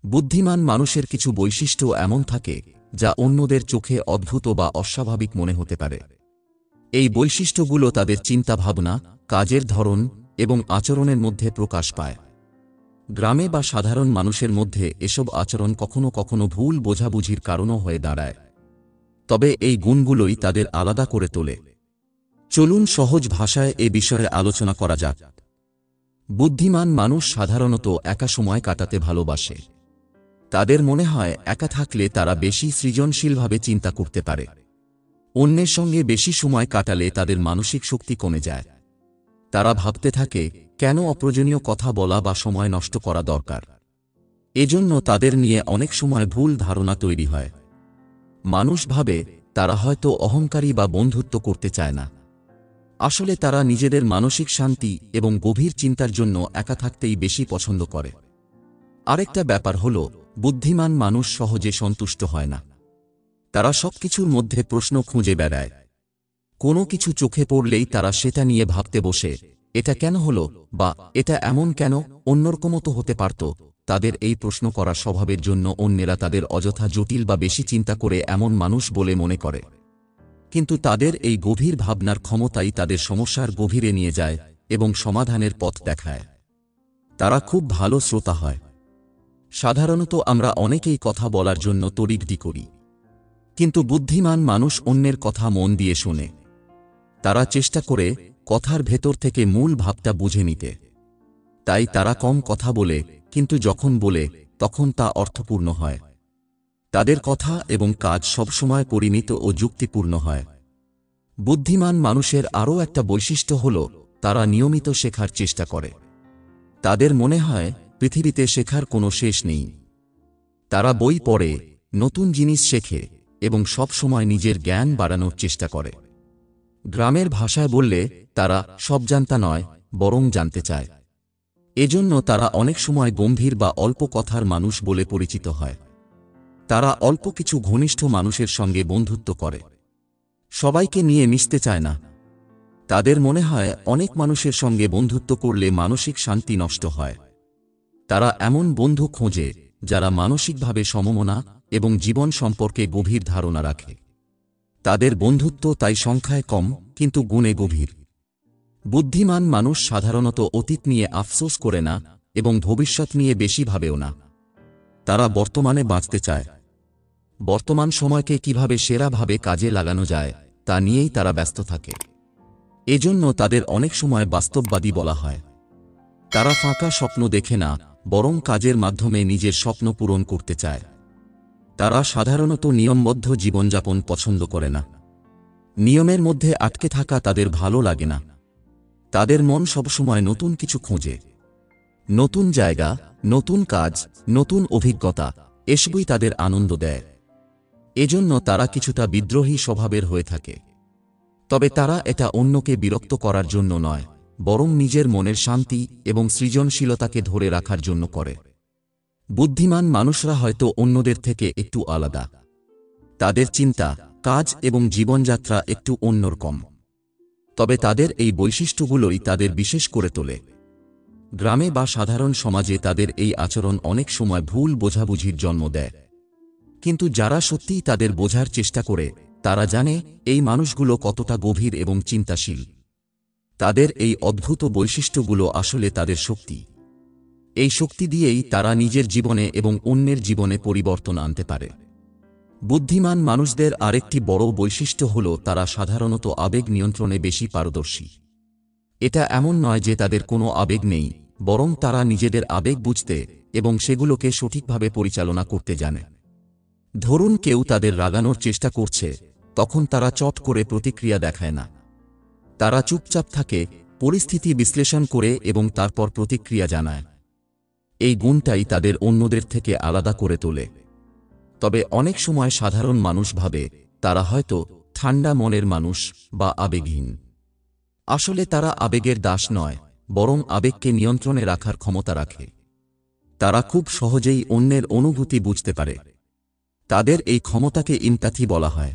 বুদ্ধিমান মানুষের কিছু বৈশিষ্ট্য এমন থাকে যা অন্যদের চোখে অদ্ভুত বা অস্বাভাবিক মনে হতে পারে। এই বৈশিষ্ট্যগুলো তাদের চিন্তাভাবনা, কাজের ধরন এবং আচরণের মধ্যে প্রকাশ পায়। গ্রামে বা সাধারণ মানুষের মধ্যে এসব আচরণ কখনো কখনো ভুল বোঝাবুঝির কারণও হয়ে দাঁড়ায়। তবে এই গুণগুলোই তাদের আলাদা করে তোলে। চলুন সহজ ভাষায় এ বিষয়ে আলোচনা করা যাক। বুদ্ধিমান মানুষ সাধারণত একা সময় কাটাতে ভালোবাসে। তাদের মনে হয় একা থাকলে তারা বেশি সৃজনশীলভাবে চিন্তা করতে পারে। অন্যের সঙ্গে বেশি সময় কাটালে তাদের মানসিক শক্তি কমে যায়। তারা ভাবতে থাকে, কেন অপ্রয়োজনীয় কথা বলা বা সময় নষ্ট করা দরকার। এজন্য তাদের নিয়ে অনেক সময় ভুল ধারণা তৈরি হয়। মানুষ ভাবে তারা হয়তো অহংকারী বা বন্ধুত্ব করতে চায় না। আসলে তারা নিজেদের মানসিক শান্তি এবং গভীর চিন্তার জন্য একা থাকতেই বেশি পছন্দ করে। আরেকটা ব্যাপার হল, বুদ্ধিমান মানুষ সহজে সন্তুষ্ট হয় না। তারা সবকিছুর মধ্যে প্রশ্ন খুঁজে বেড়ায়। কোনো কিছু চোখে পড়লেই তারা সেটা নিয়ে ভাবতে বসে, এটা কেন হলো, বা এটা এমন কেন, অন্যরকমও তো হতে পারত। তাদের এই প্রশ্ন করা স্বভাবের জন্য অন্যেরা তাদের অযথা জটিল বা বেশি চিন্তা করে এমন মানুষ বলে মনে করে। কিন্তু তাদের এই গভীর ভাবনার ক্ষমতাই তাদের সমস্যার গভীরে নিয়ে যায় এবং সমাধানের পথ দেখায়। তারা খুব ভালো শ্রোতা হয়। সাধারণত আমরা অনেকেই কথা বলার জন্য তড়িঘড়ি করি, কিন্তু বুদ্ধিমান মানুষ অন্যের কথা মন দিয়ে শোনে। তারা চেষ্টা করে কথার ভেতর থেকে মূল ভাবটা বুঝে নিতে। তাই তারা কম কথা বলে, কিন্তু যখন বলে তখন তা অর্থপূর্ণ হয়। তাদের কথা এবং কাজ সবসময় পরিমিত ও যুক্তিপূর্ণ হয়। বুদ্ধিমান মানুষের আরও একটা বৈশিষ্ট্য হল, তারা নিয়মিত শেখার চেষ্টা করে। তাদের মনে হয় পৃথিবীতে শেখার কোনো শেষ নেই। তারা বই পড়ে, নতুন জিনিস শেখে এবং সব সময় নিজের জ্ঞান বাড়ানোর চেষ্টা করে। গ্রামের ভাষায় বললে তারা সব জানতা নয়, বরং জানতে চায়। এজন্য তারা অনেক সময় গম্ভীর বা অল্প কথার মানুষ বলে পরিচিত হয়। তারা অল্প কিছু ঘনিষ্ঠ মানুষের সঙ্গে বন্ধুত্ব করে, সবাইকে নিয়ে মিশতে চায় না। তাদের মনে হয় অনেক মানুষের সঙ্গে বন্ধুত্ব করলে মানসিক শান্তি নষ্ট হয়। তারা এমন বন্ধু খোঁজে যারা মানসিকভাবে সমমনা এবং জীবন সম্পর্কে গভীর ধারণা রাখে। তাদের বন্ধুত্ব তাই সংখ্যায় কম, কিন্তু গুণে গভীর। বুদ্ধিমান মানুষ সাধারণত অতীত নিয়ে আফসোস করে না এবং ভবিষ্যৎ নিয়ে বেশি ভাবেও না। তারা বর্তমানে বাঁচতে চায়। বর্তমান সময়কে কিভাবে সেরাভাবে কাজে লাগানো যায় তা নিয়েই তারা ব্যস্ত থাকে। এজন্য তাদের অনেক সময় বাস্তববাদী বলা হয়। তারা ফাঁকা স্বপ্ন দেখে না, বরং কাজের মাধ্যমে নিজের স্বপ্ন পূরণ করতে চায়। তারা সাধারণত নিয়মবদ্ধ জীবনযাপন পছন্দ করে না। নিয়মের মধ্যে আটকে থাকা তাদের ভালো লাগে না। তাদের মন সবসময় নতুন কিছু খোঁজে। নতুন জায়গা, নতুন কাজ, নতুন অভিজ্ঞতা, এসবই তাদের আনন্দ দেয়। এজন্য তারা কিছুটা বিদ্রোহী স্বভাবের হয়ে থাকে। তবে তারা এটা অন্যকে বিরক্ত করার জন্য নয়, বরং নিজের মনের শান্তি এবং সৃজনশীলতাকে ধরে রাখার জন্য করে। বুদ্ধিমান মানুষরা হয়তো অন্যদের থেকে একটু আলাদা। তাদের চিন্তা, কাজ এবং জীবনযাত্রা একটু অন্যরকম। তবে তাদের এই বৈশিষ্ট্যগুলোই তাদের বিশেষ করে তোলে। গ্রামে বা সাধারণ সমাজে তাদের এই আচরণ অনেক সময় ভুল বোঝাবুঝির জন্ম দেয়। কিন্তু যারা সত্যিই তাদের বোঝার চেষ্টা করে, তারা জানে এই মানুষগুলো কতটা গভীর এবং চিন্তাশীল। তাদের এই অদ্ভুত বৈশিষ্ট্যগুলো আসলে তাদের শক্তি। এই শক্তি দিয়েই তারা নিজের জীবনে এবং অন্যের জীবনে পরিবর্তন আনতে পারে। বুদ্ধিমান মানুষদের আরেকটি বড় বৈশিষ্ট্য হল, তারা সাধারণত আবেগ নিয়ন্ত্রণে বেশি পারদর্শী। এটা এমন নয় যে তাদের কোনো আবেগ নেই, বরং তারা নিজেদের আবেগ বুঝতে এবং সেগুলোকে সঠিকভাবে পরিচালনা করতে জানে। ধরুন কেউ তাদের রাগানোর চেষ্টা করছে, তখন তারা চট করে প্রতিক্রিয়া দেখায় না। তারা চুপচাপ থাকে, পরিস্থিতি বিশ্লেষণ করে এবং তারপর প্রতিক্রিয়া জানায়। এই গুণটাই তাদের অন্যদের থেকে আলাদা করে তোলে। তবে অনেক সময় সাধারণ মানুষ ভাবে তারা হয়তো ঠান্ডা মনের মানুষ বা আবেগহীন। আসলে তারা আবেগের দাস নয়, বরং আবেগকে নিয়ন্ত্রণে রাখার ক্ষমতা রাখে। তারা খুব সহজেই অন্যের অনুভূতি বুঝতে পারে। তাদের এই ক্ষমতাকে এমপ্যাথি বলা হয়।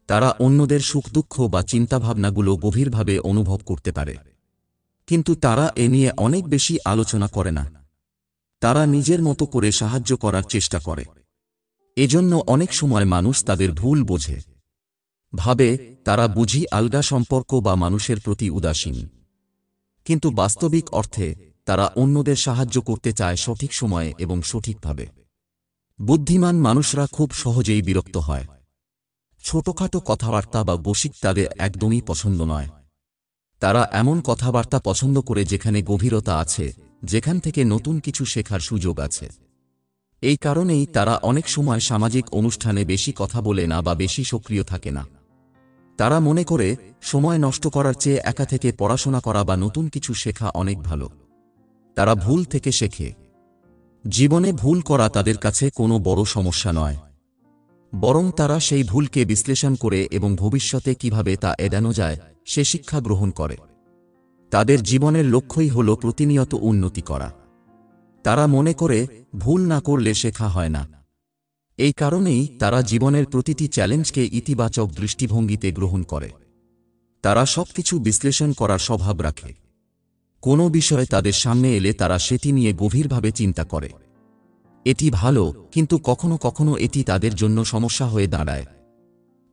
তারা অন্যদের সুখ দুঃখ বা চিন্তাভাবনাগুলো গভীরভাবে অনুভব করতে পারে। কিন্তু তারা এ নিয়ে অনেক বেশি আলোচনা করে না। তারা নিজের মতো করে সাহায্য করার চেষ্টা করে। এজন্য অনেক সময় মানুষ তাদের ভুল বোঝে, ভাবে তারা বুঝি আলগা সম্পর্ক বা মানুষের প্রতি উদাসীন। কিন্তু বাস্তবিক অর্থে তারা অন্যদের সাহায্য করতে চায় সঠিক সময়ে এবং সঠিকভাবে। বুদ্ধিমান মানুষরা খুব সহজেই বিরক্ত হয়। ছোটখাটো কথাবার্তা বা গোসিপ তাদের একদমই পছন্দ নয়। তারা এমন কথাবার্তা পছন্দ করে যেখানে গভীরতা আছে, যেখান থেকে নতুন কিছু শেখার সুযোগ আছে। এই কারণেই তারা অনেক সময় সামাজিক অনুষ্ঠানে বেশি কথা বলে না বা বেশি সক্রিয় থাকে না। তারা মনে করে সময় নষ্ট করার চেয়ে একা থেকে পড়াশোনা করা বা নতুন কিছু শেখা অনেক ভালো। তারা ভুল থেকে শেখে। জীবনে ভুল করা তাদের কাছে কোনো বড় সমস্যা নয়, বরং তারা সেই ভুলকে বিশ্লেষণ করে এবং ভবিষ্যতে কিভাবে তা এড়ানো যায় সে শিক্ষা গ্রহণ করে। তাদের জীবনের লক্ষ্যই হল প্রতিনিয়ত উন্নতি করা। তারা মনে করে ভুল না করলে শেখা হয় না। এই কারণেই তারা জীবনের প্রতিটি চ্যালেঞ্জকে ইতিবাচক দৃষ্টিভঙ্গিতে গ্রহণ করে। তারা সবকিছু বিশ্লেষণ করার স্বভাব রাখে। কোনো বিষয় তাদের সামনে এলে তারা সেটি নিয়ে গভীরভাবে চিন্তা করে। এটি ভালো, কিন্তু কখনো কখনো এটি তাদের জন্য সমস্যা হয়ে দাঁড়ায়।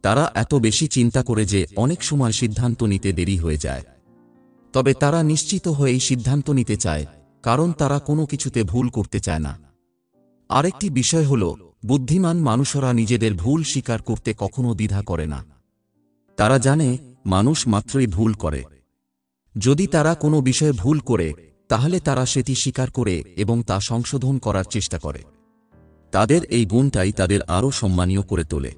তারা এত বেশি চিন্তা করে যে অনেক সময় সিদ্ধান্ত নিতে দেরি হয়ে যায়। তবে তারা নিশ্চিত হয়েই সিদ্ধান্ত নিতে চায়, কারণ তারা কোনো কিছুতে ভুল করতে চায় না। আরেকটি বিষয় হল, বুদ্ধিমান মানুষরা নিজেদের ভুল স্বীকার করতে কখনো দ্বিধা করে না। তারা জানে মানুষ মাত্রই ভুল করে। যদি তারা কোনো বিষয়ে ভুল করে, তাহলে তারা সেটি স্বীকার করে এবং তা সংশোধন করার চেষ্টা করে। তাদের এই গুণটাই তাদের আরও সম্মানীয় করে তোলে।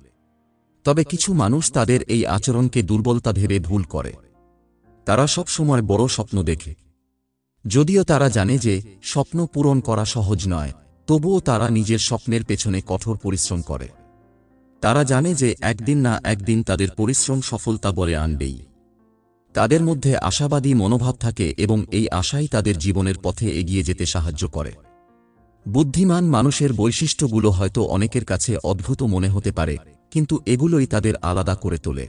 তবে কিছু মানুষ তাদের এই আচরণকে দুর্বলতা ভেবে ভুল করে। তারা সব সময় বড় স্বপ্ন দেখে। যদিও তারা জানে যে স্বপ্ন পূরণ করা সহজ নয়, তবুও তারা নিজের স্বপ্নের পেছনে কঠোর পরিশ্রম করে। তারা জানে যে একদিন না একদিন তাদের পরিশ্রম সফলতা বলে আনবেই। তাদের মধ্যে আশাবাদী মনোভাব থাকে এবং এই আশাই তাদের জীবনের পথে এগিয়ে যেতে সাহায্য করে। বুদ্ধিমান মানুষের বৈশিষ্ট্যগুলো হয়তো অনেকের কাছে অদ্ভুত মনে হতে পারে, কিন্তু এগুলোই তাদের আলাদা করে তোলে।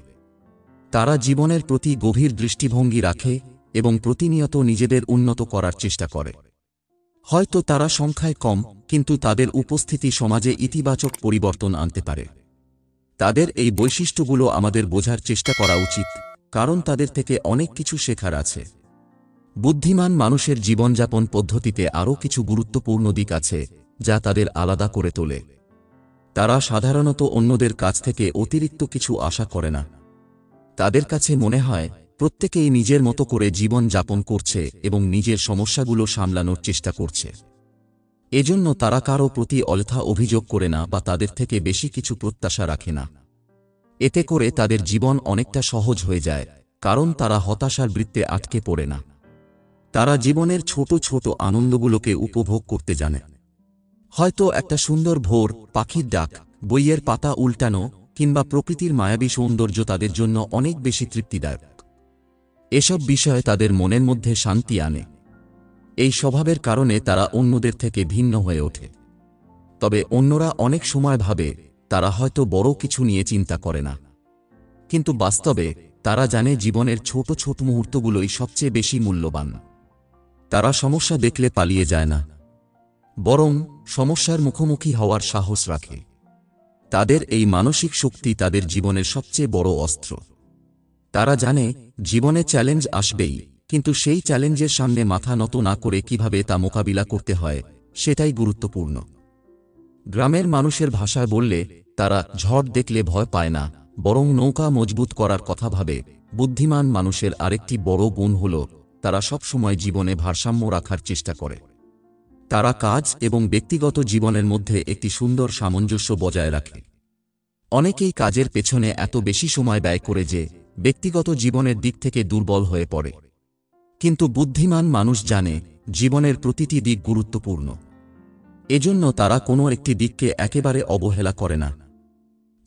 তারা জীবনের প্রতি গভীর দৃষ্টিভঙ্গি রাখে এবং প্রতিনিয়ত নিজেদের উন্নত করার চেষ্টা করে। হয়তো তারা সংখ্যায় কম, কিন্তু তাদের উপস্থিতি সমাজে ইতিবাচক পরিবর্তন আনতে পারে। তাদের এই বৈশিষ্ট্যগুলো আমাদের বোঝার চেষ্টা করা উচিত, কারণ তাদের থেকে অনেক কিছু শেখার আছে। বুদ্ধিমান মানুষের জীবনযাপন পদ্ধতিতে আরও কিছু গুরুত্বপূর্ণ দিক আছে যা তাদের আলাদা করে তোলে। তারা সাধারণত অন্যদের কাছ থেকে অতিরিক্ত কিছু আশা করে না। তাদের কাছে মনে হয় প্রত্যেকেই নিজের মতো করে জীবন যাপন করছে এবং নিজের সমস্যাগুলো সামলানোর চেষ্টা করছে। এজন্য তারা কারও প্রতি অযথা অভিযোগ করে না বা তাদের থেকে বেশি কিছু প্রত্যাশা রাখে না। এতে করে তাদের জীবন অনেকটা সহজ হয়ে যায়, কারণ তারা হতাশার বৃত্তে আটকে পড়ে না। তারা জীবনের ছোট ছোট আনন্দগুলোকে উপভোগ করতে জানে। হয়তো একটা সুন্দর ভোর, পাখির ডাক, বইয়ের পাতা উল্টানো কিংবা প্রকৃতির মায়াবী সৌন্দর্য তাদের জন্য অনেক বেশি তৃপ্তিদায়ক। এসব বিষয় তাদের মনের মধ্যে শান্তি আনে। এই স্বভাবের কারণে তারা অন্যদের থেকে ভিন্ন হয়ে ওঠে। তবে অন্যরা অনেক সময় ভাবে তারা হয়তো বড় কিছু নিয়ে চিন্তা করে না, কিন্তু বাস্তবে তারা জানে জীবনের ছোট ছোট মুহূর্তগুলোই সবচেয়ে বেশি মূল্যবান। তারা সমস্যা দেখলে পালিয়ে যায় না, বরং সমস্যার মুখোমুখি হওয়ার সাহস রাখে। তাদের এই মানসিক শক্তি তাদের জীবনের সবচেয়ে বড় অস্ত্র। তারা জানে জীবনে চ্যালেঞ্জ আসবেই, কিন্তু সেই চ্যালেঞ্জের সামনে মাথা নত না করে কিভাবে তা মোকাবিলা করতে হয় সেটাই গুরুত্বপূর্ণ। গ্রামের মানুষের ভাষায় বললে তারা ঝড় দেখলে ভয় পায় না, বরং নৌকা মজবুত করার কথা ভাবে। বুদ্ধিমান মানুষের আরেকটি বড় গুণ হল তারা সবসময় জীবনে ভারসাম্য রাখার চেষ্টা করে। তারা কাজ এবং ব্যক্তিগত জীবনের মধ্যে একটি সুন্দর সামঞ্জস্য বজায় রাখে। অনেকেই কাজের পেছনে এত বেশি সময় ব্যয় করে যে ব্যক্তিগত জীবনের দিক থেকে দুর্বল হয়ে পড়ে। কিন্তু বুদ্ধিমান মানুষ জানে জীবনের প্রতিটি দিক গুরুত্বপূর্ণ। এজন্য তারা কোনো একটি দিককে একেবারে অবহেলা করে না।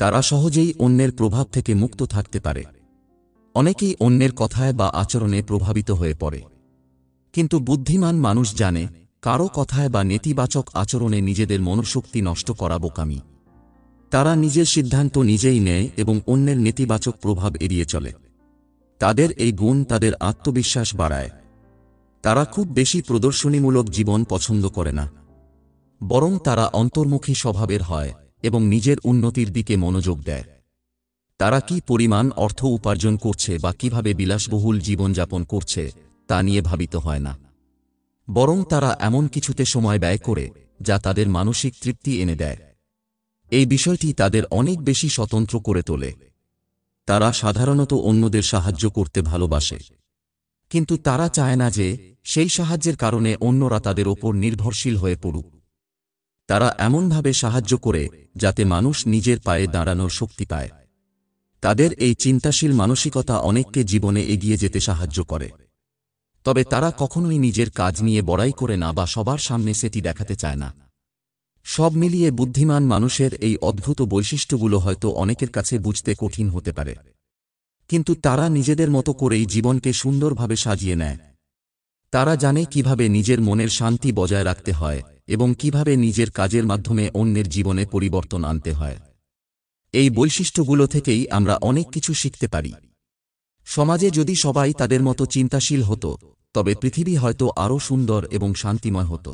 তারা সহজেই অন্যের প্রভাব থেকে মুক্ত থাকতে পারে। অনেকেই অন্যের কথায় বা আচরণে প্রভাবিত হয়ে পড়ে, কিন্তু বুদ্ধিমান মানুষ জানে কারো কথায় বা নেতিবাচক আচরণে নিজেদের মনোশক্তি নষ্ট করা বোকামি। তারা নিজের সিদ্ধান্ত নিজেই নেয় এবং অন্যের নেতিবাচক প্রভাব এড়িয়ে চলে। তাদের এই গুণ তাদের আত্মবিশ্বাস বাড়ায়। তারা খুব বেশি প্রদর্শনীমূলক জীবন পছন্দ করে না। বরং তারা অন্তর্মুখী স্বভাবের হয় এবং নিজের উন্নতির দিকে মনোযোগ দেয়। তারা কি পরিমাণ অর্থ উপার্জন করছে বা কিভাবে বিলাসবহুল জীবনযাপন করছে তা নিয়ে ভাবিত হয় না, বরং তারা এমন কিছুতে সময় ব্যয় করে যা তাদের মানসিক তৃপ্তি এনে দেয়। এই বিষয়টি তাদের অনেক বেশি স্বতন্ত্র করে তোলে। তারা সাধারণত অন্যদের সাহায্য করতে ভালোবাসে, কিন্তু তারা চায় না যে সেই সাহায্যের কারণে অন্যরা তাদের ওপর নির্ভরশীল হয়ে পড়ুক। তারা এমনভাবে সাহায্য করে যাতে মানুষ নিজের পায়ে দাঁড়ানোর শক্তি পায়। তাদের এই চিন্তাশীল মানসিকতা অনেককে জীবনে এগিয়ে যেতে সাহায্য করে। তবে তারা কখনোই নিজের কাজ নিয়ে বড়াই করে না বা সবার সামনে সেটি দেখাতে চায় না। সব মিলিয়ে বুদ্ধিমান মানুষের এই অদ্ভুত বৈশিষ্ট্যগুলো হয়তো অনেকের কাছে বুঝতে কঠিন হতে পারে, কিন্তু তারা নিজেদের মতো করেই জীবনকে সুন্দরভাবে সাজিয়ে নেয়। তারা জানে কিভাবে নিজের মনের শান্তি বজায় রাখতে হয় এবং কিভাবে নিজের কাজের মাধ্যমে অন্যের জীবনে পরিবর্তন আনতে হয়। এই বৈশিষ্ট্যগুলো থেকেই আমরা অনেক কিছু শিখতে পারি। সমাজে যদি সবাই তাদের মতো চিন্তাশীল হতো, তবে পৃথিবী হয়তো আরও সুন্দর এবং শান্তিময় হতো।